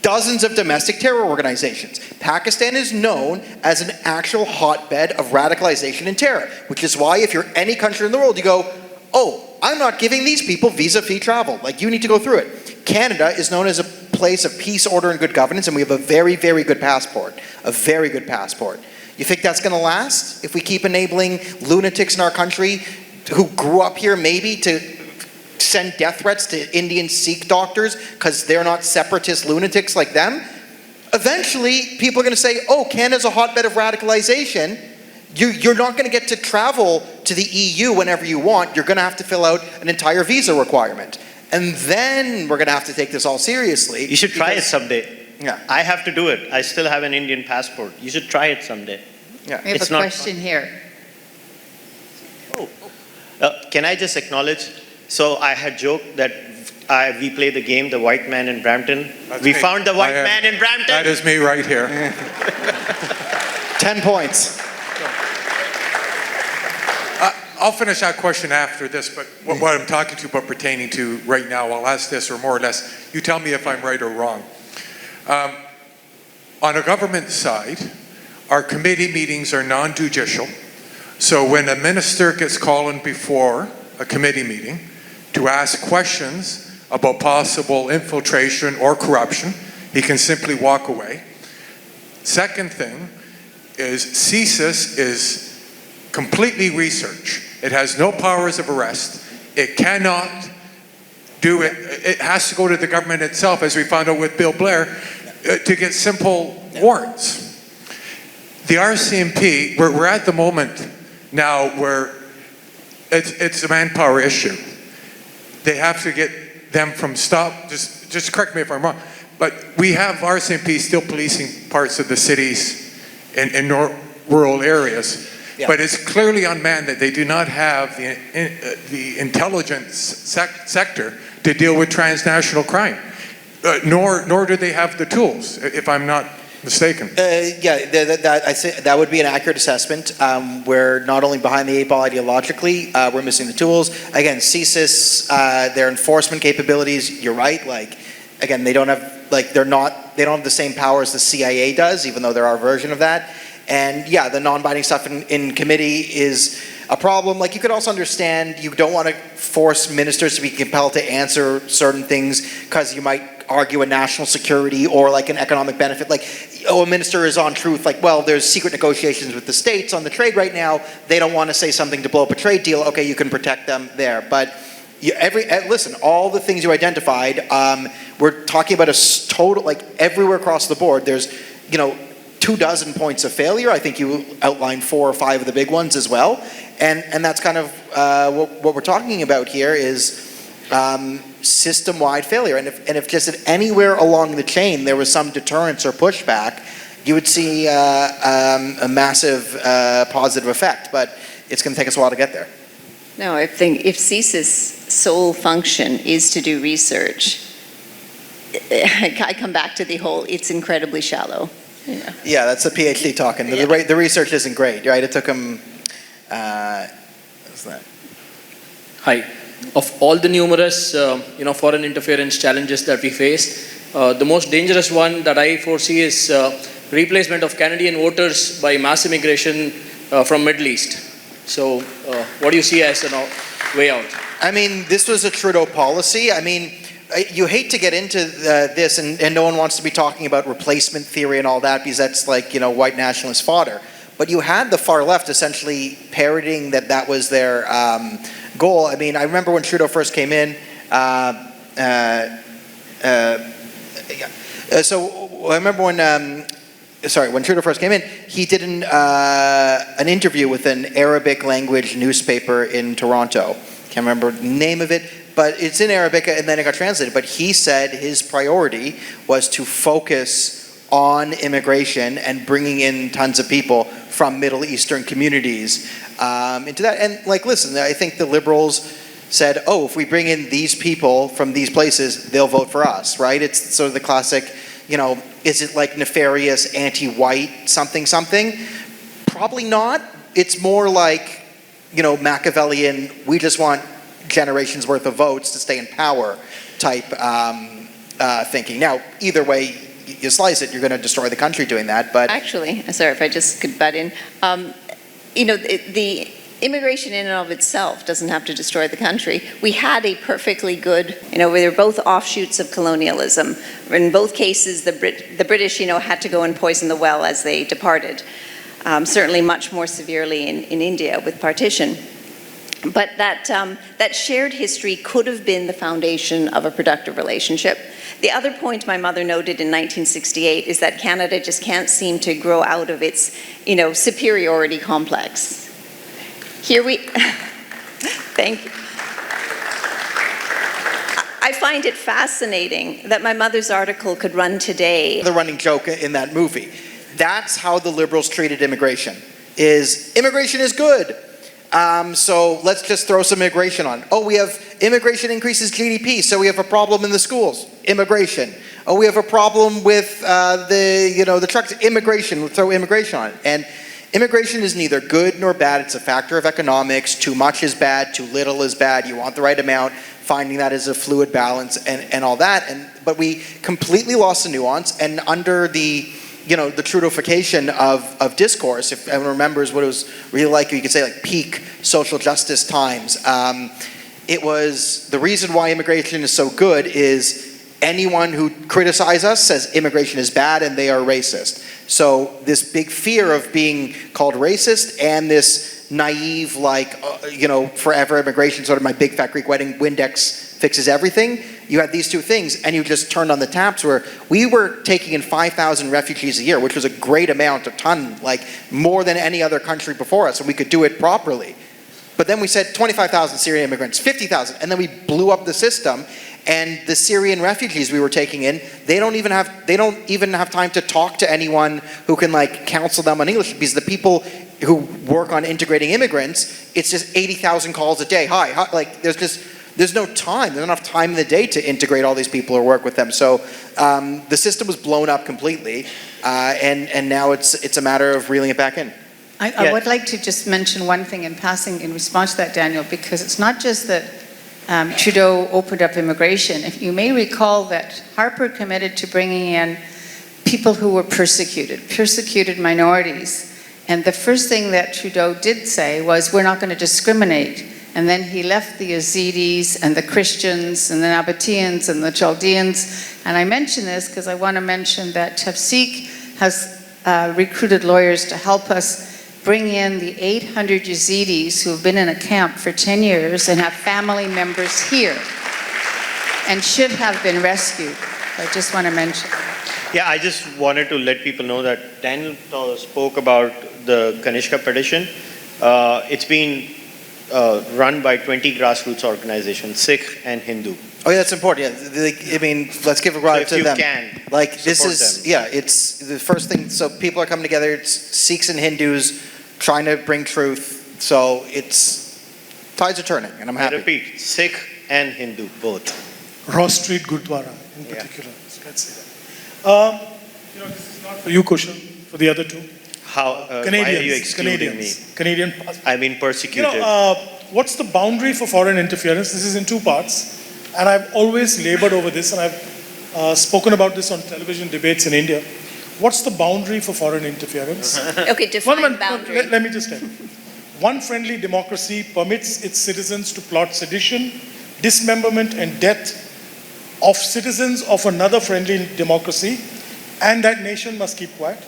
dozens of domestic terror organizations. Pakistan is known as an actual hotbed of radicalization and terror, which is why if you're any country in the world, you go, oh, I'm not giving these people visa-free travel. Like, you need to go through it. Canada is known as a place of peace, order, and good governance, and we have a very, very good passport. A very good passport. You think that's going to last if we keep enabling lunatics in our country who grew up here maybe to send death threats to Indian Sikh doctors because they're not separatist lunatics like them? Eventually, people are going to say, oh, Canada's a hotbed of radicalization. You're not going to get to travel to the EU whenever you want. You're going to have to fill out an entire visa requirement. And then we're going to have to take this all seriously. You should try it someday. Yeah. I have to do it. I still have an Indian passport. You should try it someday. Yeah. We have It's a not question here. Can I just acknowledge? So I had joked that we play the game, the white man in Brampton. We found the white man in Brampton. That is me right here. 10 points. I'll finish that question after this, but what I'm talking to but pertaining to right now, I'll ask this, or more or less, you tell me if I'm right or wrong. On a government side, our committee meetings are non-judicial. So when a minister gets called in before a committee meeting to ask questions about possible infiltration or corruption, he can simply walk away. Second thing is CSIS is completely research. It has no powers of arrest. It cannot do it. It has to go to the government itself, as we found out with Bill Blair, to get simple warrants. The RCMP, we're at the moment now where it's a manpower issue. They have to get them from just correct me if I'm wrong, but we have RCMP still policing parts of the cities in rural areas. Yeah. But it's clearly unmanned that they do not have the intelligence sector to deal with transnational crime, nor do they have the tools, if I'm not mistaken. I'd say that would be an accurate assessment. We're not only behind the eight ball ideologically, we're missing the tools. Again, CSIS, their enforcement capabilities, you're right. Like, again, they don't have the same powers the CIA does, even though there are a version of that. And yeah, the non-binding stuff in committee is a problem. Like, you could also understand you don't want to force ministers to be compelled to answer certain things because you might argue a national security or like an economic benefit. Like, oh, a minister is on truth. Like, well, there's secret negotiations with the states on the trade right now. They don't want to say something to blow up a trade deal. Okay, you can protect them there. But listen, all the things you identified, we're talking about a total, like everywhere across the board, there's, 24 points of failure. I think you outlined 4 or 5 of the big ones as well. And that's kind of what we're talking about here is system-wide failure. And if just at anywhere along the chain there was some deterrence or pushback, you would see a massive positive effect. But it's going to take us a while to get there. No, I think if CSIS' sole function is to do research, I come back to the whole, it's incredibly shallow. Yeah, that's the PhD talking. The research isn't great, right? It took him, what's that? Hi. Of all the numerous, foreign interference challenges that we face, the most dangerous one that I foresee is replacement of Canadian voters by mass immigration from Middle East. So what do you see as a way out? I mean, this was a Trudeau policy. I mean, you hate to get into this, and no one wants to be talking about replacement theory and all that, because that's like, white nationalist fodder. But you had the far left essentially parroting that was their goal. I mean, I remember when Trudeau first came in, so I remember when Trudeau first came in, he did an interview with an Arabic language newspaper in Toronto. Can't remember the name of it, but it's in Arabic and then it got translated. But he said his priority was to focus on immigration and bringing in tons of people from Middle Eastern communities into that. And listen, I think the Liberals said, oh, if we bring in these people from these places, they'll vote for us, right? It's sort of the classic, is it like nefarious, anti-white something? Probably not. It's more like, Machiavellian, we just want generations worth of votes to stay in power type thinking. Now, either way you slice it, you're going to destroy the country doing that. But actually, sorry if I just could butt in, the immigration in and of itself doesn't have to destroy the country. We had a perfectly good, they're both offshoots of colonialism. In both cases, the British, had to go and poison the well as they departed. Certainly much more severely in India with partition. But that shared history could have been the foundation of a productive relationship. The other point my mother noted in 1968 is that Canada just can't seem to grow out of its, superiority complex. Here we, thank you. I find it fascinating that my mother's article could run today. The running joke in that movie. That's how the Liberals treated immigration. Immigration is good. So let's just throw some immigration on. Oh, we have immigration increases GDP, so we have a problem in the schools. Immigration. Oh, we have a problem with the trucks. Immigration. We'll throw immigration on it. And immigration is neither good nor bad. It's a factor of economics. Too much is bad. Too little is bad. You want the right amount. Finding that is a fluid balance and all that. But we completely lost the nuance. And under the the Trudeauification of discourse, if everyone remembers what it was really like, you could say peak social justice times. It was the reason why immigration is so good is anyone who criticizes us says immigration is bad and they are racist. So this big fear of being called racist and this naive forever immigration, sort of my big fat Greek wedding, Windex fixes everything. You had these two things, and you just turned on the taps where we were taking in 5,000 refugees a year, which was a great amount, more than any other country before us, and we could do it properly. But then we said 25,000 Syrian immigrants, 50,000, and then we blew up the system, and the Syrian refugees we were taking in, they don't even have time to talk to anyone who can counsel them on English, because the people who work on integrating immigrants, it's just 80,000 calls a day. Hi, there's no time. There's not enough time in the day to integrate all these people or work with them. So the system was blown up completely, and now it's a matter of reeling it back in. I would like to just mention one thing in passing in response to that, Daniel, because it's not just that Trudeau opened up immigration. If you may recall that Harper committed to bringing in people who were persecuted minorities. And the first thing that Trudeau did say was, we're not going to discriminate. And then he left the Yazidis and the Christians and the Nabateans and the Chaldeans. And I mention this because I want to mention that Tafseek has recruited lawyers to help us bring in the 800 Yazidis who have been in a camp for 10 years and have family members here and should have been rescued. I just want to mention. Yeah, I just wanted to let people know that Daniel spoke about the Kanishka petition. It's been run by 20 grassroots organizations, Sikh and Hindu. Oh yeah, that's important. Yeah, let's give a round to them. It's the first thing. So people are coming together. It's Sikhs and Hindus trying to bring truth. So tides are turning, and I'm happy. I repeat, Sikh and Hindu, both. Ross Street Gurdwara in particular. So let's say that. This is not for you, Kushal, for the other two. Why are you excluding me? Canadian. I've been persecuted. What's the boundary for foreign interference? This is in two parts. And I've always labored over this, and I've spoken about this on television debates in India. what's the boundary for foreign interference? Okay, define boundary. Let me just tell you. One friendly democracy permits its citizens to plot sedition, dismemberment, and death of citizens of another friendly democracy, and that nation must keep quiet.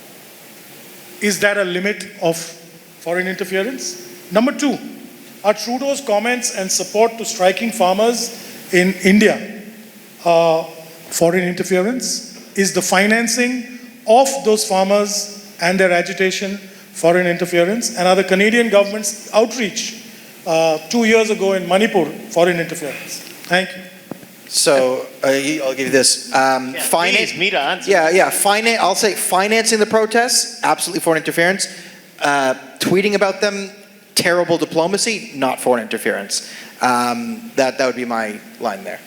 Is that a limit of foreign interference? Number two, are Trudeau's comments and support to striking farmers in India foreign interference? Is the financing of those farmers and their agitation foreign interference? And are the Canadian government's outreach 2 years ago in Manipur foreign interference? Thank you. So I'll give you this. Please, Meera, answer. I'll say financing the protests, absolutely foreign interference. Tweeting about them, terrible diplomacy, not foreign interference. That would be my line there.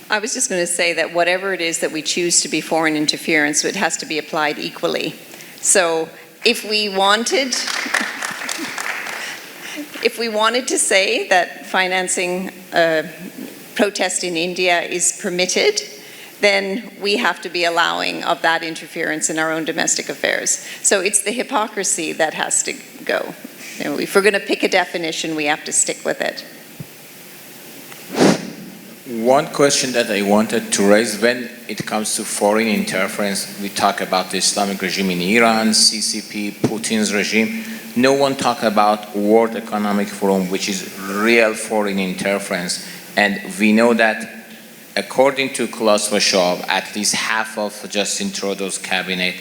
I was just going to say that whatever it is that we choose to be foreign interference, it has to be applied equally. So if we wanted to say that financing protest in India is permitted, then we have to be allowing of that interference in our own domestic affairs. So it's the hypocrisy that has to go. You know, if we're going to pick a definition, we have to stick with it. One question that I wanted to raise, when it comes to foreign interference, we talk about the Islamic regime in Iran, CCP, Putin's regime. No one talk about World Economic Forum, which is real foreign interference. And we know that according to Klaus Schwab, at least half of Justin Trudeau's cabinet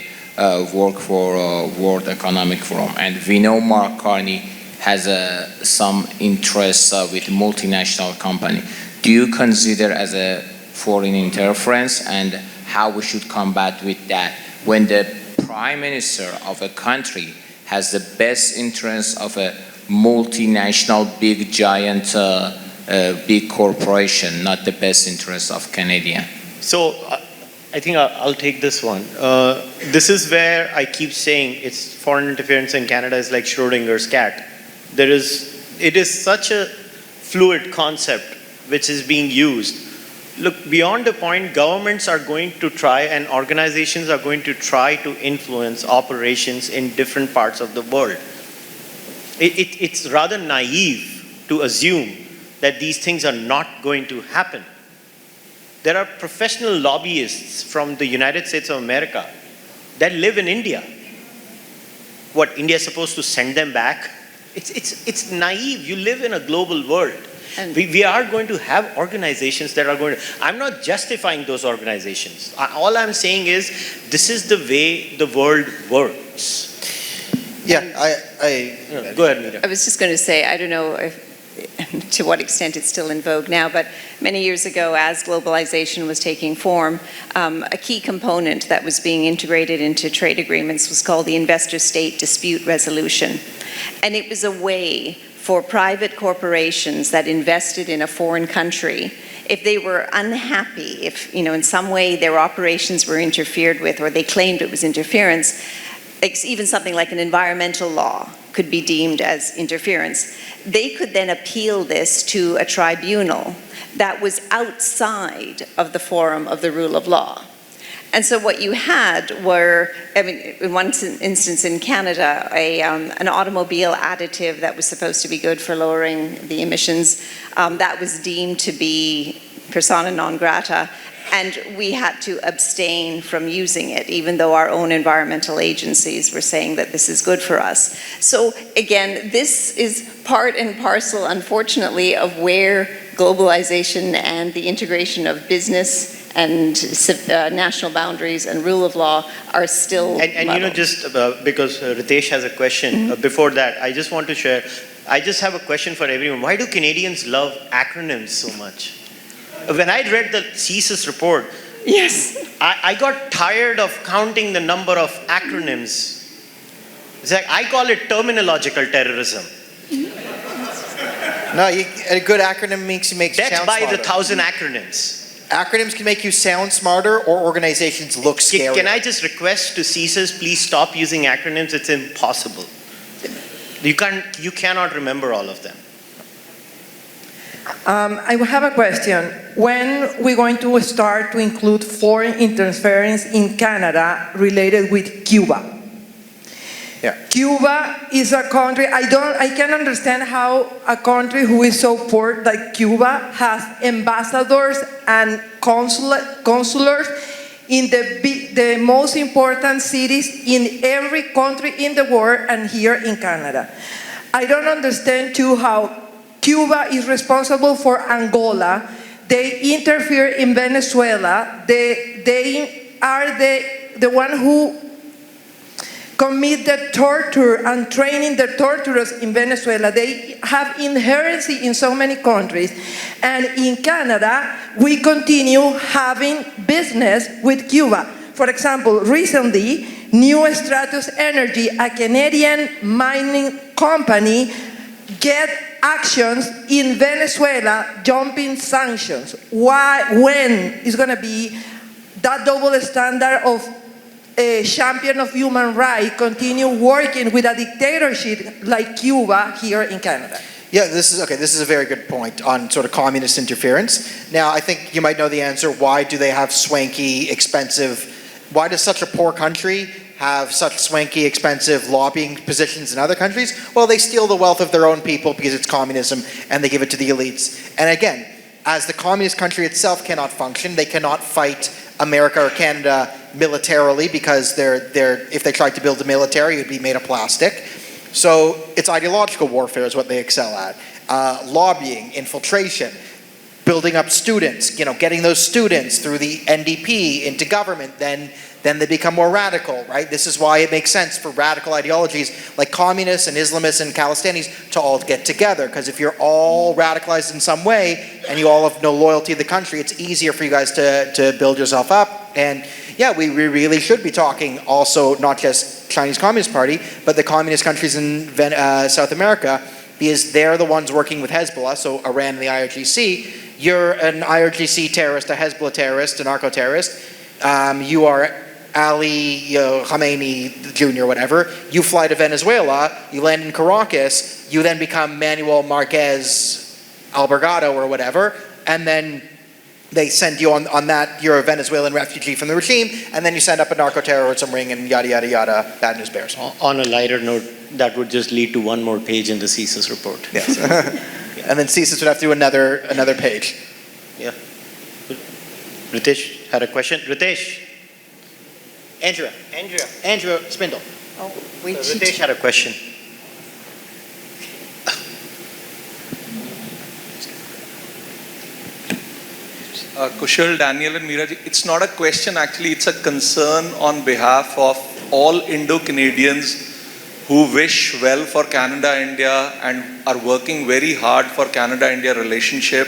work for World Economic Forum. And we know Mark Carney has some interests with multinational company. Do you consider as a foreign interference, and how we should combat with that when the prime minister of a country has the best interest of a multinational, big, giant, big corporation, not the best interest of Canadian? So I think I'll take this one. This is where I keep saying it's foreign interference in Canada is like Schrodinger's cat. It is such a fluid concept which is being used. Look, beyond the point, governments are going to try and organizations are going to try to influence operations in different parts of the world. It's rather naive to assume that these things are not going to happen. There are professional lobbyists from the United States of America that live in India. What, India is supposed to send them back? It's naive. You live in a global world. We are going to have organizations that are going to, I'm not justifying those organizations. All I'm saying is, this is the way the world works. Yeah, Go ahead, Meera. I was just going to say, I don't know to what extent it's still in vogue now, but many years ago, as globalization was taking form, a key component that was being integrated into trade agreements was called the investor-state dispute resolution. And it was a way for private corporations that invested in a foreign country, if they were unhappy, if in some way their operations were interfered with or they claimed it was interference, even something like an environmental law could be deemed as interference. They could then appeal this to a tribunal that was outside of the forum of the rule of law. And so what you had were, in one instance in Canada, an automobile additive that was supposed to be good for lowering the emissions, that was deemed to be persona non grata, and we had to abstain from using it, even though our own environmental agencies were saying that this is good for us. So again, this is part and parcel, unfortunately, of where globalization and the integration of business and national boundaries and rule of law are still And just because Ritesh has a question, before that, I just want to share, I just have a question for everyone. Why do Canadians love acronyms so much? When I read the CSIS report, yes, I got tired of counting the number of acronyms. It's like, I call it terminological terrorism. No, a good acronym makes you sound smarter. Death by the 1,000 acronyms. Acronyms can make you sound smarter, or organizations look scarier. Can I just request to CSIS, please stop using acronyms? It's impossible. You cannot remember all of them. I have a question. When are we going to start to include foreign interference in Canada related with Cuba? Yeah. Cuba is a country, I can understand how a country who is so poor like Cuba has ambassadors and consulars in the most important cities in every country in the world and here in Canada. I don't understand too how Cuba is responsible for Angola. They interfere in Venezuela. They are the one who commit the torture and training the torturers in Venezuela. They have inherency in so many countries. And in Canada, we continue having business with Cuba. For example, recently, New Stratus Energy, a Canadian mining company, get actions in Venezuela jumping sanctions. Why, when is going to be that double standard of a champion of human rights continue working with a dictatorship like Cuba here in Canada? Yeah, this is a very good point on sort of communist interference. Now, I think you might know the answer. Why do they have swanky, expensive, why does such a poor country have such swanky, expensive lobbying positions in other countries? Well, they steal the wealth of their own people because it's communism and they give it to the elites. And again, as the communist country itself cannot function, they cannot fight America or Canada militarily because if they tried to build a military, it would be made of plastic. So it's ideological warfare is what they excel at. Lobbying, infiltration, building up students, getting those students through the NDP into government, then they become more radical, right? This is why it makes sense for radical ideologies like communists and Islamists and Khalistanis to all get together, because if you're all radicalized in some way and you all have no loyalty to the country, it's easier for you guys to build yourself up. And yeah, we really should be talking also not just Chinese Communist Party, but the communist countries in South America, because they're the ones working with Hezbollah, so Iran and the IRGC. You're an IRGC terrorist, a Hezbollah terrorist, a narco-terrorist. You are Ali Khamenei Jr., whatever. You fly to Venezuela, you land in Caracas, you then become Manuel Marquez Albergado or whatever, and then they send you on that, you're a Venezuelan refugee from the regime, and then you send up a narco-terrorism ring and yada, yada, yada, bad news bears. On a lighter note, that would just lead to one more page in the CSIS report. Yes. And then CSIS would have to do another page. Yeah. Ritesh had a question. Ritesh. Andrea Spindle. Oh, wait. Ritesh had a question. Kushal, Daniel and Meera, it's not a question actually, it's a concern on behalf of all Indo-Canadians who wish well for Canada-India and are working very hard for Canada-India relationship,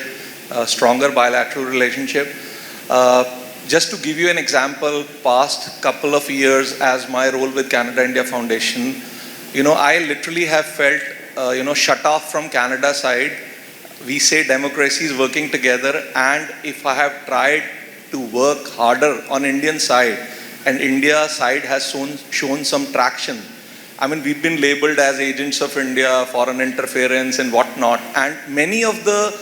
a stronger bilateral relationship. Just to give you an example, past couple of years as my role with Canada-India Foundation, I literally have felt, shut off from Canada side. We say democracy is working together, and if I have tried to work harder on Indian side, and India side has shown some traction. I mean, we've been labeled as agents of India, foreign interference and whatnot, and many of the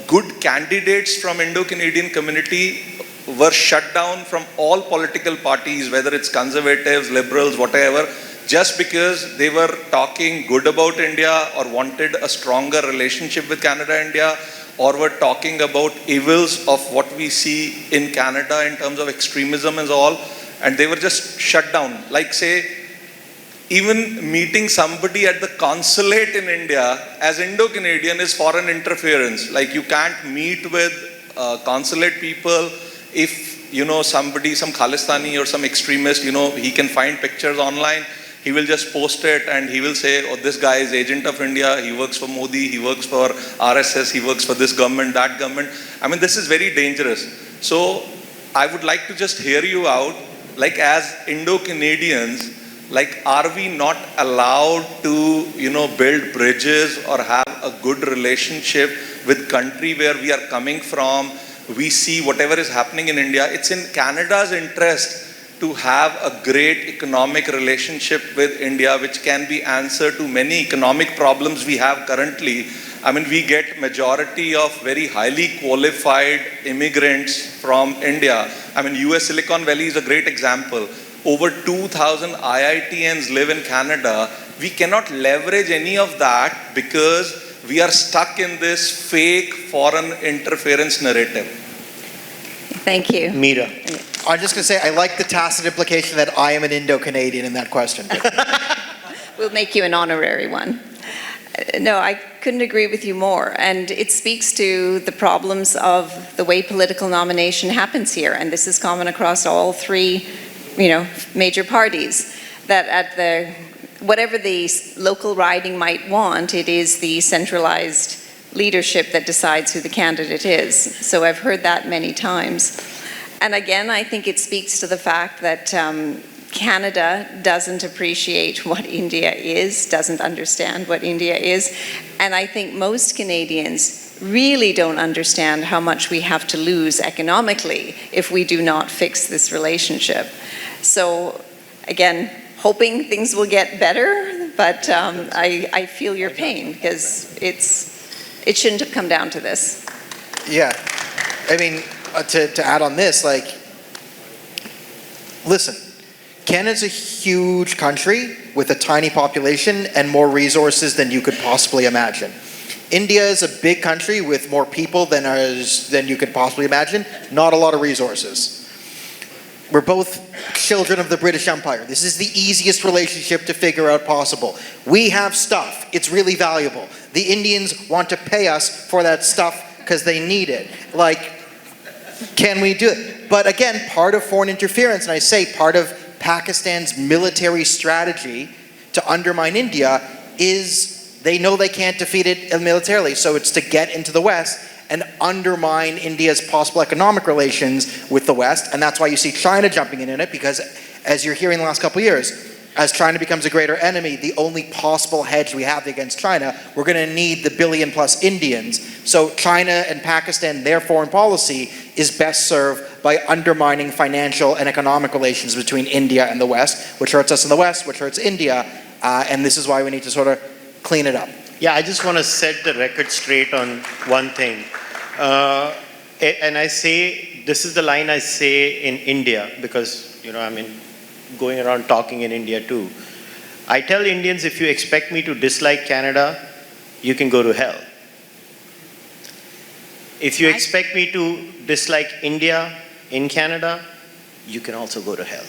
good candidates from Indo-Canadian community were shut down from all political parties, whether it's conservatives, liberals, whatever, just because they were talking good about India or wanted a stronger relationship with Canada-India, or were talking about evils of what we see in Canada in terms of extremism and all, and they were just shut down. Like say, even meeting somebody at the consulate in India as Indo-Canadian is foreign interference. Like you can't meet with consulate people if, somebody, some Khalistani or some extremist, he can find pictures online. He will just post it and he will say, oh, this guy is agent of India, he works for Modi, he works for RSS, he works for this government, that government. I mean, this is very dangerous. So I would like to just hear you out, like as Indo-Canadians, like are we not allowed to, build bridges or have a good relationship with country where we are coming from? We see whatever is happening in India. It's in Canada's interest to have a great economic relationship with India, which can be answer to many economic problems we have currently. I mean, we get majority of very highly qualified immigrants from India. I mean, US Silicon Valley is a great example. Over 2,000 IITians live in Canada. We cannot leverage any of that because we are stuck in this fake foreign interference narrative. Thank you. Meera. I'm just going to say, I like the tacit implication that I am an Indo-Canadian in that question. We'll make you an honorary one. No, I couldn't agree with you more. And it speaks to the problems of the way political nomination happens here. And this is common across all three, major parties. That at whatever the local riding might want, it is the centralized leadership that decides who the candidate is. So I've heard that many times. And again, I think it speaks to the fact that Canada doesn't appreciate what India is, doesn't understand what India is. And I think most Canadians really don't understand how much we have to lose economically if we do not fix this relationship. So again, hoping things will get better, but I feel your pain because it shouldn't have come down to this. Yeah. I mean, to add on this, listen, Canada's a huge country with a tiny population and more resources than you could possibly imagine. India is a big country with more people than you could possibly imagine, not a lot of resources. We're both children of the British Empire. This is the easiest relationship to figure out possible. We have stuff. It's really valuable. The Indians want to pay us for that stuff because they need it. Can we do it? But again, part of foreign interference, and I say part of Pakistan's military strategy to undermine India is they know they can't defeat it militarily, so it's to get into the West and undermine India's possible economic relations with the West, and that's why you see China jumping in it, because as you're hearing the last couple of years, as China becomes a greater enemy, the only possible hedge we have against China, we're going to need the billion plus Indians. So China and Pakistan, their foreign policy is best served by undermining financial and economic relations between India and the West, which hurts us in the West, which hurts India, and this is why we need to sort of clean it up. Yeah, I just want to set the record straight on one thing. And I say, this is the line I say in India, because, going around talking in India too. I tell Indians, if you expect me to dislike Canada, you can go to hell. If you expect me to dislike India in Canada, you can also go to hell.